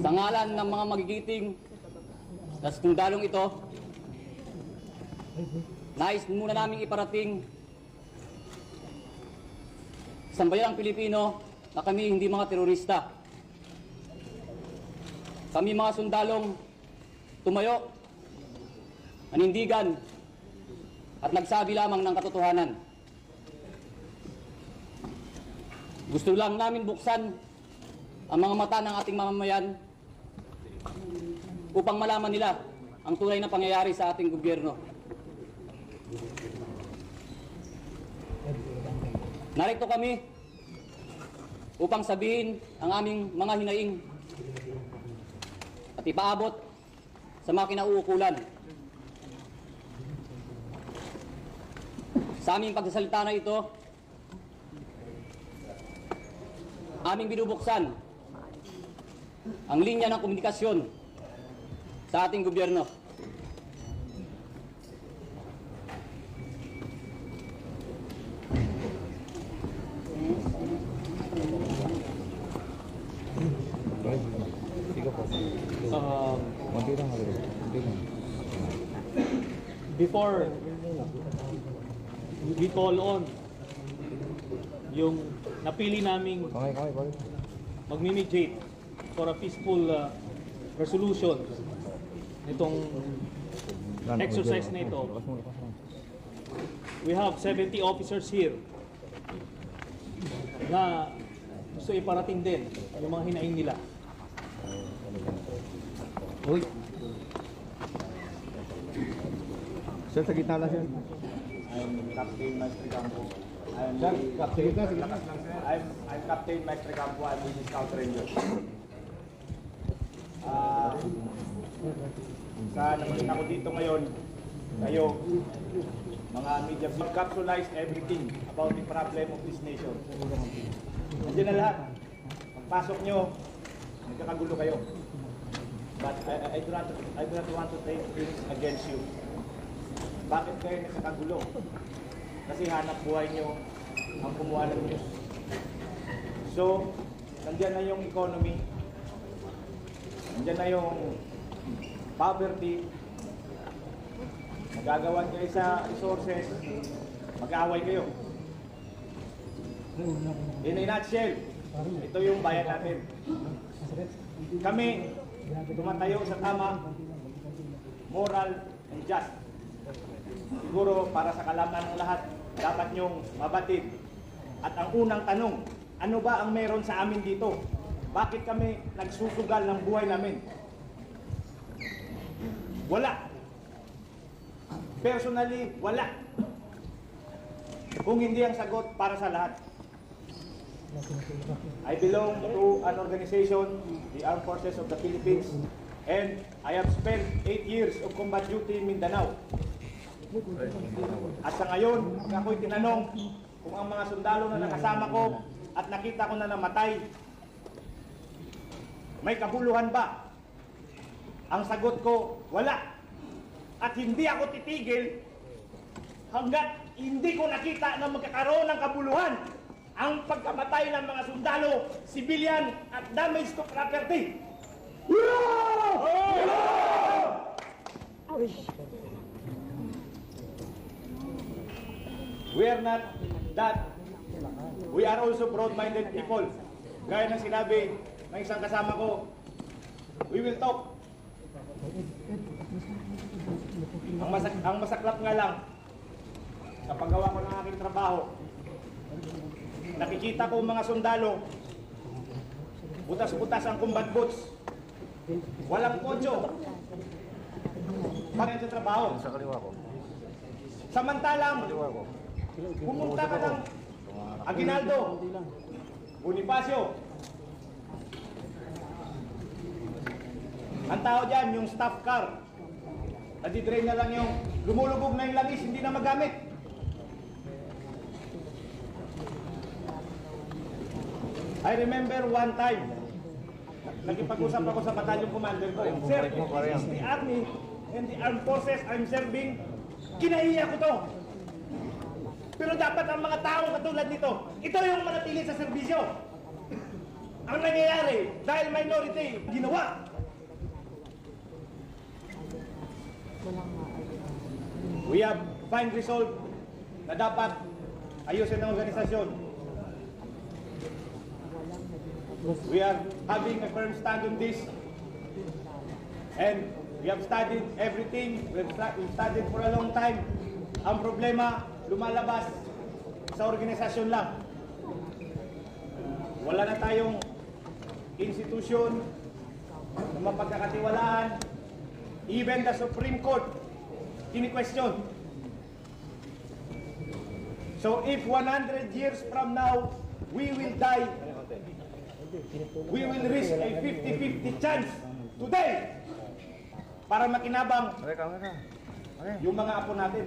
Sa ngalan ng mga magigiting na sundalong ito, nais muna naming iparating sa sambayang Pilipino na kami hindi mga terorista. Kami mga sundalong tumayo, nanindigan at nagsabi lamang ng katotohanan. Gusto lang namin buksan ang mga mata ng ating mamamayan upang malaman nila ang tunay na pangyayari sa ating gobyerno. Narito kami upang sabihin ang aming mga hinaing at ipaabot sa mga kinauukulan. Sa aming pagsasalita na ito, aming binubuksan ang linya ng komunikasyon sa ating gobyerno. Before we call on yung napili naming mag-mediate for a peaceful resolution nitong exercise na ito, we have 70 officers here na gusto iparating din yung mga hinaing nila. Uy! Sir, sa gitna lang siya. I'm Captain Maestro Campo. I'm Captain Maestro Campo. I'm with the Scout Rangers. Sa nakikita ko dito ngayon, kayo, mga media, we've capsulized everything about the problem of this nation. Nandiyan na lahat. Pagpasok nyo, nagkakagulo kayo. But I do not want to take things against you. Bakit kayo nagkakagulo? Kasi hanap buhay nyo ang kumuha ng news. So, nandiyan na yung economy, nandiyan na yung poverty, magagawan kayo sa resources, mag-aaway kayo. In a nutshell, ito yung bayan natin. Kami, tumatayo sa tama, moral, and just. Siguro para sa kalaman ng lahat, dapat nyong mabatid. At ang unang tanong, ano ba ang meron sa amin dito? Bakit kami nagsusugal ng buhay namin? Wala. Personally, wala. Kung hindi ang sagot para sa lahat. I belong to an organization, the Armed Forces of the Philippines, and I have spent 8 years of combat duty in Mindanao. At sa ngayon, pag ako'y tinanong kung ang mga sundalo na nakasama ko at nakita ko na namatay, may kabuluhan ba? Ang sagot ko, wala. At hindi ako titigil hanggat hindi ko nakita na magkakaroon ng kabuluhan ang pagkamatay ng mga sundalo, civilian at damage to property. We are not that. We are also broad-minded people. Gaya ng sinabi ng isang kasama ko, we will talk. Ang masaklap nga lang, sa paggawa ko ng aking trabaho, nakikita ko mga sundalo, butas-butas ang combat boots, walang poncho, sa trabaho. Sa kaliwa ko. Samantalang, pumunta ka ng Aguinaldo, Bonifacio. Ang tao dyan, yung staff car, nadidrain na lang yung, lumulubog na yung langis, hindi na magamit. I remember one time, nagipag-usap ako sa battalion commander ko, Sir, if this is the army and the armed forces I'm serving, kinahiya ko to. Pero dapat ang mga taong katulad nito, ito yung manatili sa serbisyo. Ang ang nangyayari dahil minority ginawa. We have fine resolve na dapat ayusin ang organisasyon. We are having a firm stand on this, and we have studied everything. We've studied for a long time. Ang problema, lumalabas sa organisasyon lang. Wala na tayong institusyon na mapagkakatiwalaan. Even the Supreme Court, kini-question. So if 100 years from now, we will die, we will risk a 50-50 chance today para makinabang yung mga apo natin.